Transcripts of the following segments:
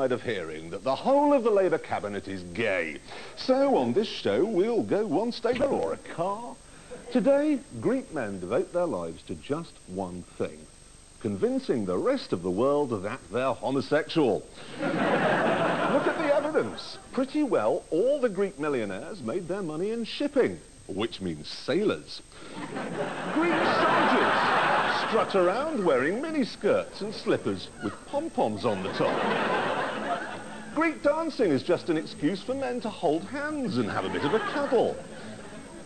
of hearing that the whole of the Labour cabinet is gay. So on this show we'll go one stage or a car. Today, Greek men devote their lives to just one thing: convincing the rest of the world that they're homosexual. Look at the evidence. Pretty well all the Greek millionaires made their money in shipping, which means sailors. Greek soldiers strut around wearing miniskirts and slippers with pom-poms on the top. Greek dancing is just an excuse for men to hold hands and have a bit of a cuddle.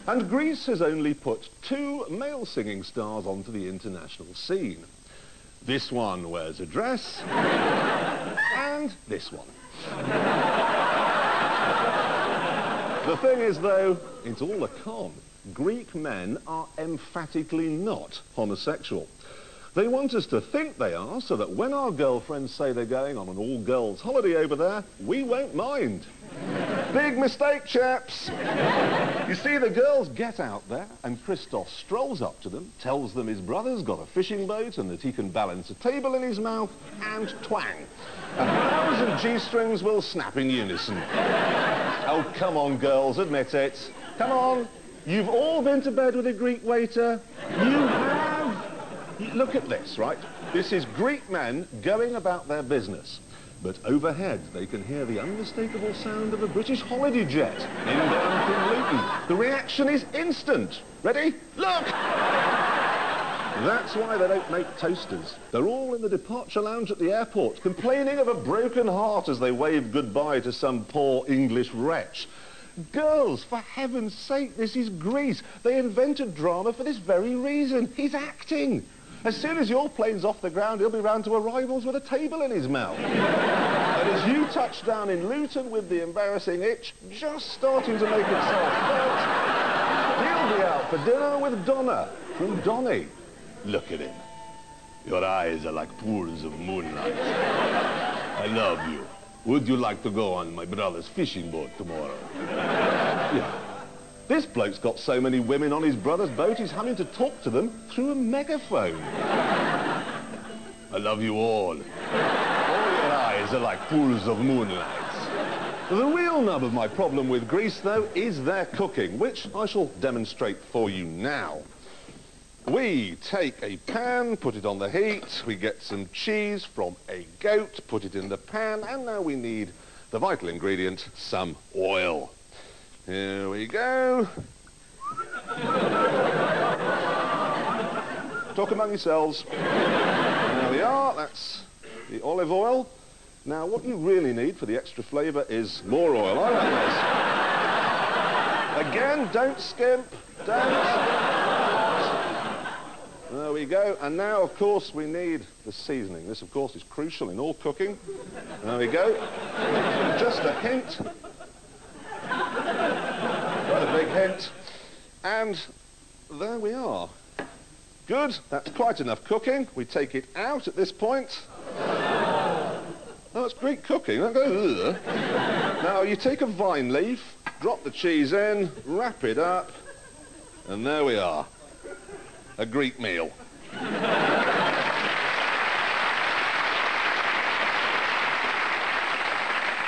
And Greece has only put 2 male singing stars onto the international scene. This one wears a dress, and this one. The thing is, though, it's all a con. Greek men are emphatically not homosexual. They want us to think they are, so that when our girlfriends say they're going on an all-girls holiday over there, we won't mind. Big mistake, chaps. You see, the girls get out there, and Christos strolls up to them, tells them his brother's got a fishing boat and that he can balance a table in his mouth, and twang. 1,000 G-strings will snap in unison. Oh, come on, girls, admit it. Come on. You've all been to bed with a Greek waiter. You have. Look at this, right? This is Greek men going about their business. But overhead, they can hear the unmistakable sound of a British holiday jet inbound from Luton. The reaction is instant. Ready? Look! That's why they don't make toasters. They're all in the departure lounge at the airport, complaining of a broken heart as they wave goodbye to some poor English wretch. Girls, for heaven's sake, this is Greece. They invented drama for this very reason. He's acting. As soon as your plane's off the ground, he'll be round to arrivals with a table in his mouth. And as you touch down in Luton with the embarrassing itch just starting to make itself felt, he'll be out for dinner with Donna from Donny. Look at him. Your eyes are like pools of moonlight. I love you. Would you like to go on my brother's fishing boat tomorrow? Yeah. This bloke's got so many women on his brother's boat, he's having to talk to them through a megaphone. I love you all. All your eyes are like pools of moonlight. The real nub of my problem with Greece, though, is their cooking, which I shall demonstrate for you now. We take a pan, put it on the heat, we get some cheese from a goat, put it in the pan, and now we need the vital ingredient, some oil. Here we go. Talk among yourselves. There we are, that's the olive oil. Now, what you really need for the extra flavour is more oil. I like this. Again, don't skimp, don't. There we go, and now, of course, we need the seasoning. This, of course, is crucial in all cooking. There we go. Just a hint. Quite a big hint. And there we are. Good, that's quite enough cooking. We take it out at this point. Oh, it's Greek cooking. Now, you take a vine leaf, drop the cheese in, wrap it up, and there we are. A Greek meal.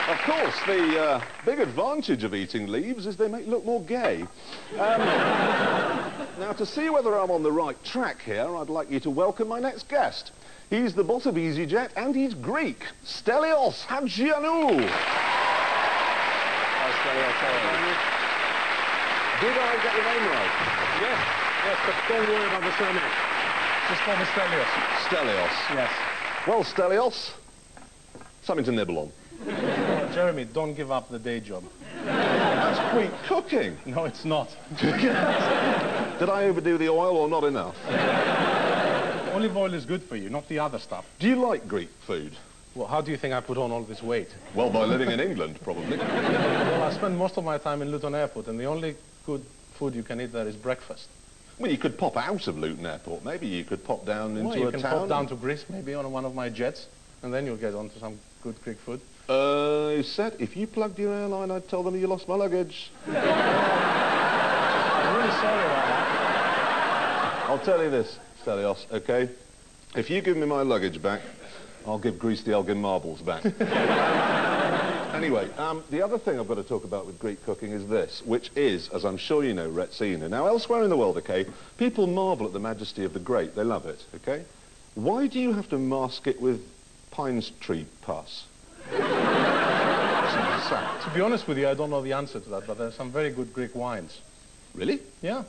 Of course, the big advantage of eating leaves is they make you look more gay. Now, to see whether I'm on the right track here, I'd like you to welcome my next guest. He's the boss of EasyJet, and he's Greek. Stelios Hadjianou. Hi, Stelios. How are you? Did I get the name right? Yes. Yes, but don't worry about the surname. Just call me Stelios. Stelios. Yes. Well, Stelios, something to nibble on. Jeremy, don't give up the day job. That's Greek cooking. No, it's not. Did I overdo the oil or not enough? Olive oil is good for you, not the other stuff. Do you like Greek food? Well, how do you think I put on all this weight? Well, by living in England, probably. Well, I spend most of my time in Luton Airport, and the only good food you can eat there is breakfast. Well, you could pop out of Luton Airport. Maybe you could pop down into a town. Well, you can pop down to Greece, maybe, on one of my jets, and then you'll get onto some good Greek food. You said if you plugged your airline, I'd tell them you lost my luggage. I'm really sorry about that. I'll tell you this, Stelios, okay? If you give me my luggage back, I'll give Greece the Elgin marbles back. Anyway, the other thing I've got to talk about with Greek cooking is this, which is, as I'm sure you know, retsina. Now, elsewhere in the world, okay, people marvel at the majesty of the grape. They love it, okay? Why do you have to mask it with pine tree pus? To be honest with you, I don't know the answer to that, but there are some very good Greek wines. Really? Yeah.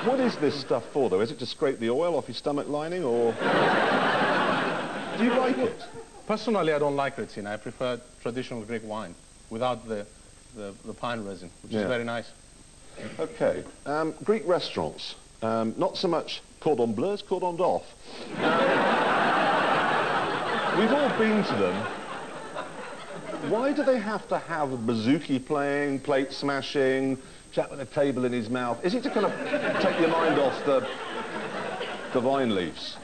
What is this stuff for, though? Is it to scrape the oil off your stomach lining, or... Do you like it? Personally, I don't like retsina. I prefer traditional Greek wine without the pine resin, which is very nice. Okay. Greek restaurants. Not so much cordon bleus, cordon d'off. We've all been to them. Why do they have to have bouzouki playing, plate smashing, chap with a table in his mouth? Is it to kind of take your mind off the vine leaves?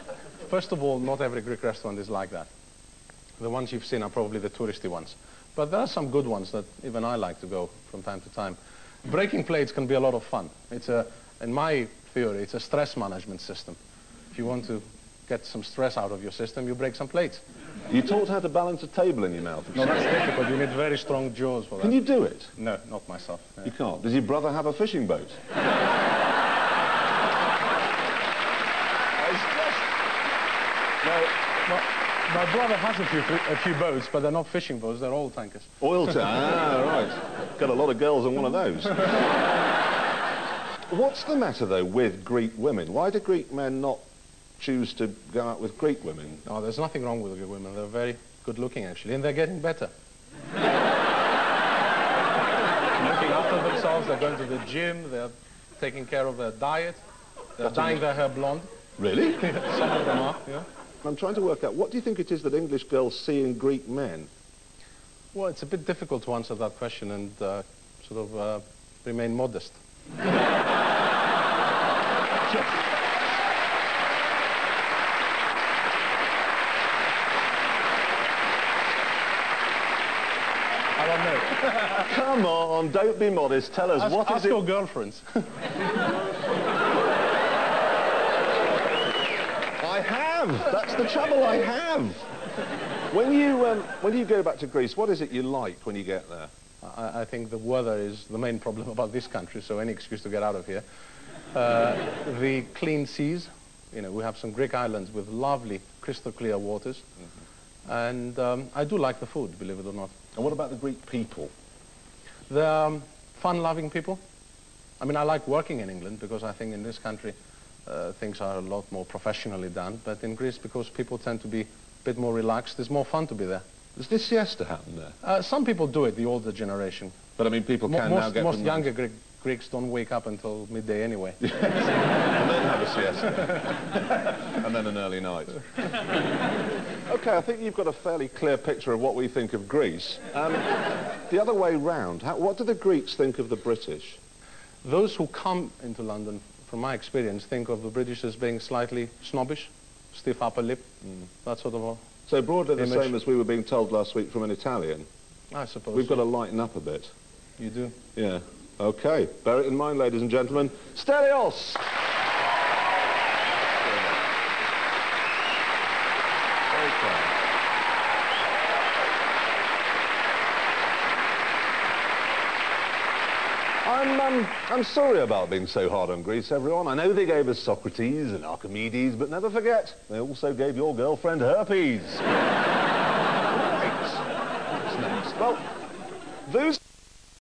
First of all, not every Greek restaurant is like that. The ones you've seen are probably the touristy ones. But there are some good ones that even I like to go from time to time. Breaking plates can be a lot of fun. It's in my theory, it's a stress management system. If you want to get some stress out of your system, you break some plates. You taught how to balance a table in your mouth? No, that's difficult. You need very strong jaws for that. Can you do it? No, not myself. No. You can't? Does your brother have a fishing boat? My brother has a few boats, but they're not fishing boats, they're oil tankers. Oil tankers, right. Got a lot of girls on one of those. What's the matter, though, with Greek women? Why do Greek men not choose to go out with Greek women? Oh, there's nothing wrong with Greek women. They're very good looking, actually, and they're getting better. Looking after themselves, they're going to the gym, they're taking care of their diet, they're dyeing their hair blonde. Really? Some of them are, yeah. I'm trying to work out, what do you think it is that English girls see in Greek men? Well, it's a bit difficult to answer that question and sort of remain modest. I don't know. Come on, don't be modest. Tell us, what is it? Ask your girlfriends. I have. That's the trouble. I have. When you go back to Greece, what is it you like when you get there? I think the weather is the main problem about this country, so any excuse to get out of here. The clean seas. You know, we have some Greek islands with lovely, crystal clear waters. And I do like the food, believe it or not. And what about the Greek people? They're fun-loving people. I mean, I like working in England because I think in this country things are a lot more professionally done. But in Greece, because people tend to be a bit more relaxed, it's more fun to be there. Does this siesta happen there? Some people do it, the older generation. But I mean, people can now get... Most younger Greeks don't wake up until midday anyway. And then have a siesta. And then an early night. OK, I think you've got a fairly clear picture of what we think of Greece. The other way round, what do the Greeks think of the British? Those who come into London, from my experience, think of the British as being slightly snobbish, stiff upper lip, that sort of a So broadly the image. same as we were being told last week from an Italian. I suppose. We've got to lighten up a bit. You do. Yeah. OK. Bear it in mind, ladies and gentlemen. Stelios! I'm sorry about being so hard on Greece, everyone. I know they gave us Socrates and Archimedes, but never forget, they also gave your girlfriend herpes. Right. What's next? Well, those...